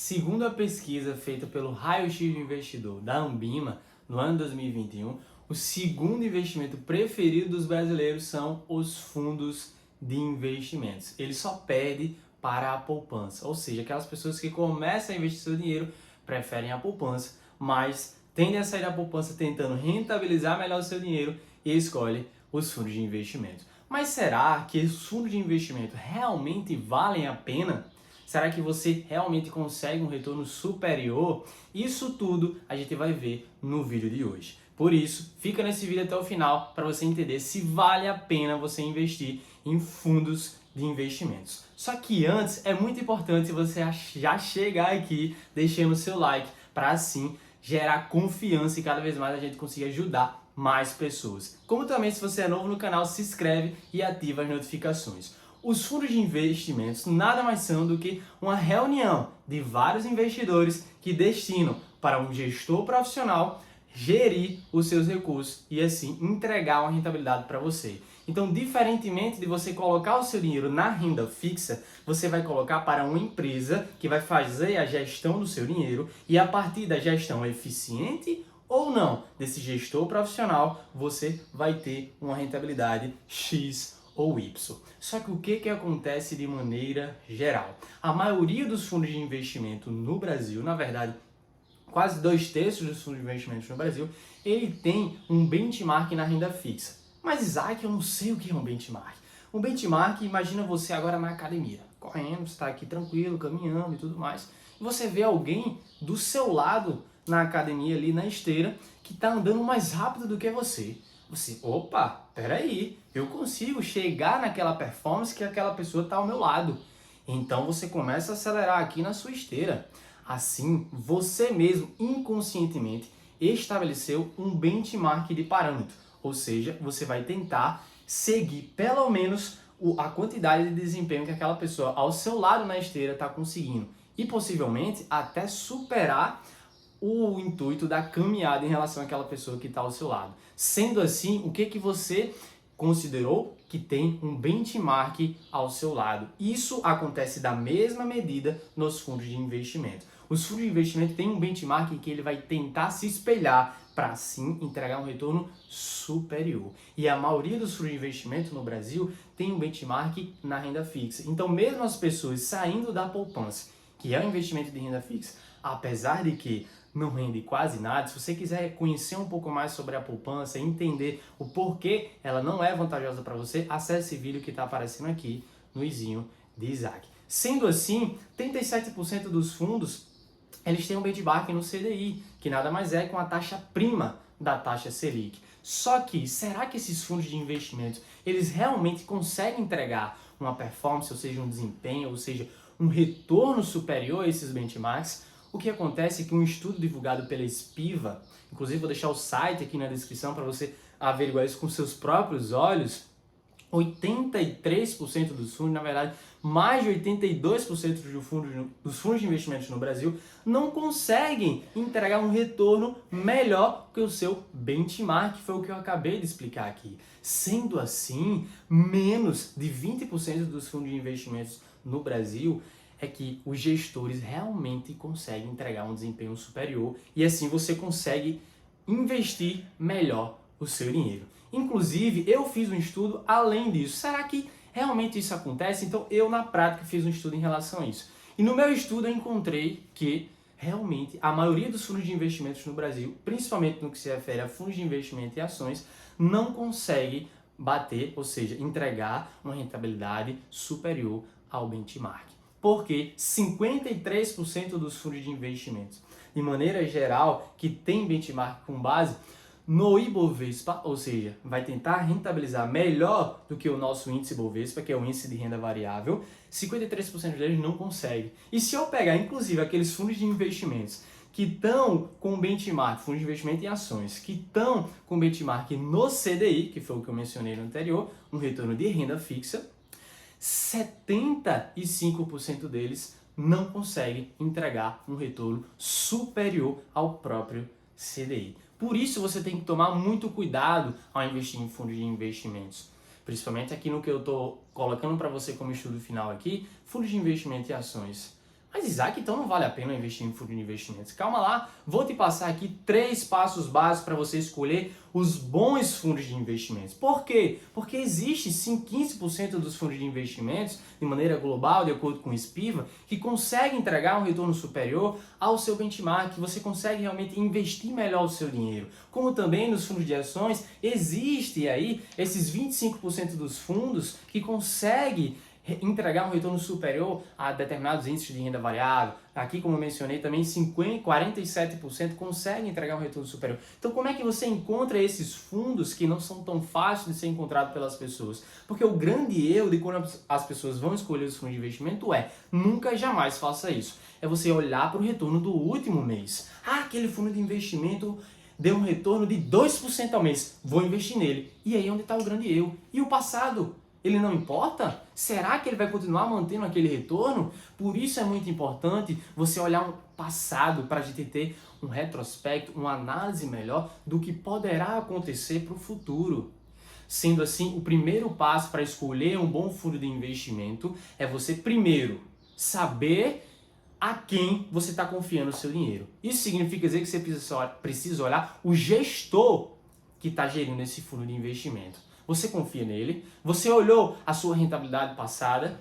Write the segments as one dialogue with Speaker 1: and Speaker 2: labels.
Speaker 1: Segundo a pesquisa feita pelo Raio-X do Investidor da Anbima, no ano 2021, o segundo investimento preferido dos brasileiros são os fundos de investimentos. Ele só perde para a poupança, ou seja, aquelas pessoas que começam a investir seu dinheiro preferem a poupança, mas tendem a sair da poupança tentando rentabilizar melhor o seu dinheiro e escolhem os fundos de investimento. Mas será que os fundos de investimento realmente valem a pena? Será que você realmente consegue um retorno superior? Isso tudo a gente vai ver no vídeo de hoje. Por isso, fica nesse vídeo até o final para você entender se vale a pena você investir em fundos de investimentos. Só que antes é muito importante você já chegar aqui deixando o seu like para assim gerar confiança e cada vez mais a gente conseguir ajudar mais pessoas. Como também, se você é novo no canal, se inscreve e ativa as notificações. Os fundos de investimentos nada mais são do que uma reunião de vários investidores que destinam para um gestor profissional gerir os seus recursos e assim entregar uma rentabilidade para você. Então, diferentemente de você colocar o seu dinheiro na renda fixa, você vai colocar para uma empresa que vai fazer a gestão do seu dinheiro e a partir da gestão eficiente ou não desse gestor profissional, você vai ter uma rentabilidade X ou Y. Só que o que acontece de maneira geral? A maioria dos fundos de investimento no Brasil, na verdade, quase 2/3 dos fundos de investimentos no Brasil, ele tem um benchmark na renda fixa. Mas Isaac, eu não sei o que é um benchmark. Um benchmark, imagina você agora na academia, correndo, você está aqui tranquilo, caminhando e tudo mais, e você vê alguém do seu lado na academia ali na esteira que está andando mais rápido do que você. Você, opa, peraí, eu consigo chegar naquela performance que aquela pessoa está ao meu lado. Então você começa a acelerar aqui na sua esteira. Assim, você mesmo inconscientemente estabeleceu um benchmark de parâmetro. Ou seja, você vai tentar seguir pelo menos a quantidade de desempenho que aquela pessoa ao seu lado na esteira está conseguindo. E possivelmente até superar o intuito da caminhada em relação àquela pessoa que está ao seu lado. Sendo assim, o que você considerou que tem um benchmark ao seu lado? Isso acontece da mesma medida nos fundos de investimento. Os fundos de investimento têm um benchmark em que ele vai tentar se espelhar para assim entregar um retorno superior. E a maioria dos fundos de investimento no Brasil tem um benchmark na renda fixa. Então, mesmo as pessoas saindo da poupança, que é um investimento de renda fixa, apesar de que não rende quase nada, se você quiser conhecer um pouco mais sobre a poupança e entender o porquê ela não é vantajosa para você, acesse esse vídeo que está aparecendo aqui no izinho de Isaac. Sendo assim, 37% dos fundos eles têm um benchmark no CDI, que nada mais é com a taxa prima da taxa Selic. Só que, será que esses fundos de investimentos, eles realmente conseguem entregar uma performance, ou seja, um desempenho, ou seja, um retorno superior a esses benchmarks? O que acontece é que um estudo divulgado pela Spiva, inclusive vou deixar o site aqui na descrição para você averiguar isso com seus próprios olhos, 83% dos fundos, na verdade, mais de 82% dos fundos de investimentos no Brasil não conseguem entregar um retorno melhor que o seu benchmark, foi o que eu acabei de explicar aqui. Sendo assim, menos de 20% dos fundos de investimentos no Brasil é que os gestores realmente conseguem entregar um desempenho superior e assim você consegue investir melhor o seu dinheiro. Inclusive, eu fiz um estudo além disso. Será que realmente isso acontece? Então, eu na prática fiz um estudo em relação a isso. E no meu estudo eu encontrei que realmente a maioria dos fundos de investimentos no Brasil, principalmente no que se refere a fundos de investimento e ações, não consegue bater, ou seja, entregar uma rentabilidade superior ao benchmark. Porque 53% dos fundos de investimentos, de maneira geral, que tem benchmark com base no Ibovespa, ou seja, vai tentar rentabilizar melhor do que o nosso índice Ibovespa, que é o índice de renda variável, 53% deles não conseguem. E se eu pegar, inclusive, aqueles fundos de investimentos que estão com benchmark, fundos de investimento em ações, que estão com benchmark no CDI, que foi o que eu mencionei no anterior, um retorno de renda fixa, 75% deles não conseguem entregar um retorno superior ao próprio CDI. Por isso você tem que tomar muito cuidado ao investir em fundos de investimentos. Principalmente aqui no que eu estou colocando para você como estudo final aqui, fundos de investimento e ações. Mas Isaac, então não vale a pena investir em fundo de investimentos. Calma lá, vou te passar aqui 3 passos básicos para você escolher os bons fundos de investimentos. Por quê? Porque existe sim 15% dos fundos de investimentos, de maneira global, de acordo com o SPIVA, que conseguem entregar um retorno superior ao seu benchmark, que você consegue realmente investir melhor o seu dinheiro. Como também nos fundos de ações, existe aí esses 25% dos fundos que conseguem entregar um retorno superior a determinados índices de renda variável. Aqui, como eu mencionei, também 47% conseguem entregar um retorno superior. Então, como é que você encontra esses fundos que não são tão fáceis de ser encontrados pelas pessoas? Porque o grande erro de quando as pessoas vão escolher os fundos de investimento é nunca jamais faça isso. É você olhar para o retorno do último mês. Ah, aquele fundo de investimento deu um retorno de 2% ao mês. Vou investir nele. E aí onde está o grande erro? E o passado? Ele não importa? Será que ele vai continuar mantendo aquele retorno? Por isso é muito importante você olhar um passado para a gente ter um retrospecto, uma análise melhor do que poderá acontecer para o futuro. Sendo assim, o primeiro passo para escolher um bom fundo de investimento é você primeiro saber a quem você está confiando o seu dinheiro. Isso significa dizer que você precisa olhar o gestor que está gerindo esse fundo de investimento. Você confia nele, você olhou a sua rentabilidade passada,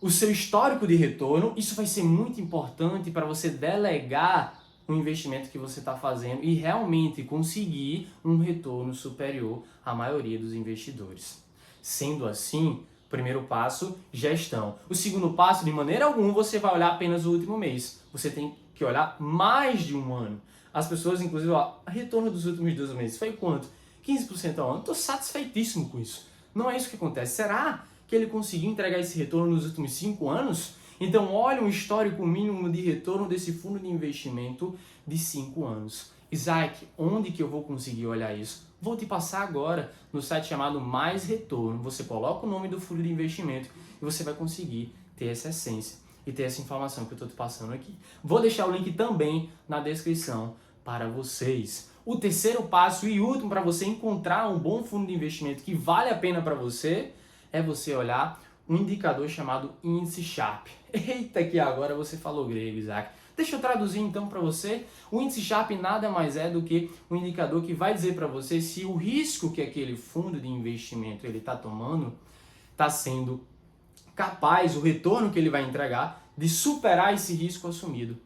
Speaker 1: o seu histórico de retorno, isso vai ser muito importante para você delegar o investimento que você está fazendo e realmente conseguir um retorno superior à maioria dos investidores. Sendo assim, primeiro passo, gestão. O segundo passo, de maneira alguma, você vai olhar apenas o último mês. Você tem que olhar mais de um ano. As pessoas, inclusive, retorno dos últimos 12 meses foi quanto? 15% ao ano. Estou satisfeitíssimo com isso. Não é isso que acontece. Será que ele conseguiu entregar esse retorno nos últimos 5 anos? Então, olha um histórico mínimo de retorno desse fundo de investimento de 5 anos. Isaac, onde que eu vou conseguir olhar isso? Vou te passar agora no site chamado Mais Retorno. Você coloca o nome do fundo de investimento e você vai conseguir ter essa essência e ter essa informação que eu estou te passando aqui. Vou deixar o link também na descrição para vocês. O terceiro passo e último para você encontrar um bom fundo de investimento que vale a pena para você é você olhar um indicador chamado índice Sharpe. Eita, que agora você falou grego, Isaac. Deixa eu traduzir então para você. O índice Sharpe nada mais é do que um indicador que vai dizer para você se o risco que aquele fundo de investimento ele está tomando está sendo capaz, o retorno que ele vai entregar, de superar esse risco assumido.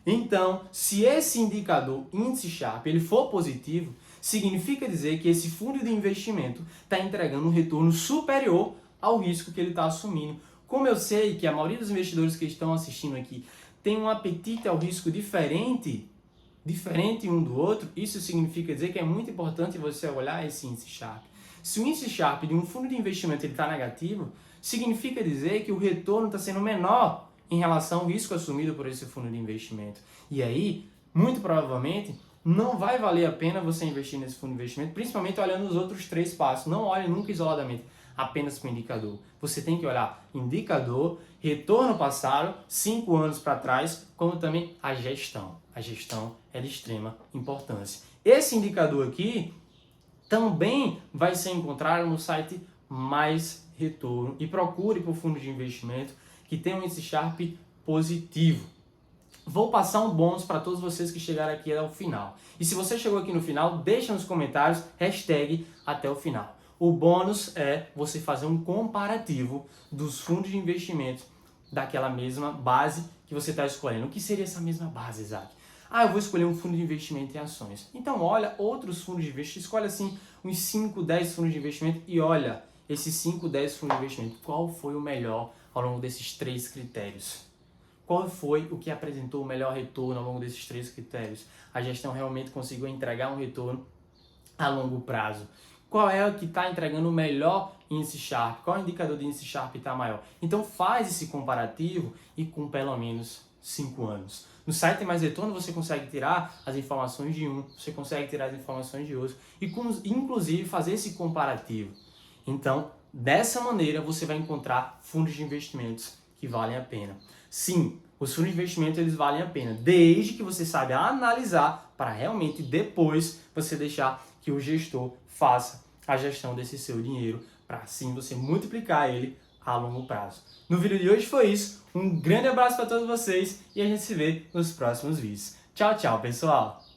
Speaker 1: Então, se esse indicador índice Sharpe ele for positivo, significa dizer que esse fundo de investimento está entregando um retorno superior ao risco que ele está assumindo. Como eu sei que a maioria dos investidores que estão assistindo aqui tem um apetite ao risco diferente um do outro, isso significa dizer que é muito importante você olhar esse índice Sharpe. Se o índice Sharpe de um fundo de investimento está negativo, significa dizer que o retorno está sendo menor em relação ao risco assumido por esse fundo de investimento. E aí, muito provavelmente, não vai valer a pena você investir nesse fundo de investimento, principalmente olhando os outros 3 passos. Não olhe nunca isoladamente, apenas para o indicador. Você tem que olhar indicador, retorno passado, 5 anos para trás, como também a gestão. A gestão é de extrema importância. Esse indicador aqui também vai ser encontrado no site Mais Retorno. E procure por fundo de investimento que tem um índice Sharpe positivo. Vou passar um bônus para todos vocês que chegaram aqui ao final. E se você chegou aqui no final, deixa nos comentários, hashtag até o final. O bônus é você fazer um comparativo dos fundos de investimento daquela mesma base que você está escolhendo. O que seria essa mesma base, Isaac? Eu vou escolher um fundo de investimento em ações. Então olha outros fundos de investimento, escolhe assim uns 5, 10 fundos de investimento e olha esses 5, 10 fundos de investimento. Qual foi o melhor ao longo desses 3 critérios? Qual foi o que apresentou o melhor retorno ao longo desses 3 critérios? A gestão realmente conseguiu entregar um retorno a longo prazo? Qual é o que está entregando o melhor índice Sharpe? Qual indicador de índice Sharpe está maior? Então faz esse comparativo e com pelo menos 5 anos. No site Mais Retorno você consegue tirar as informações de um, você consegue tirar as informações de outro e inclusive fazer esse comparativo. Então, dessa maneira você vai encontrar fundos de investimentos que valem a pena. Sim, os fundos de investimento eles valem a pena, desde que você saiba analisar para realmente depois você deixar que o gestor faça a gestão desse seu dinheiro, para assim você multiplicar ele a longo prazo. No vídeo de hoje foi isso. Um grande abraço para todos vocês e a gente se vê nos próximos vídeos. Tchau, tchau, pessoal!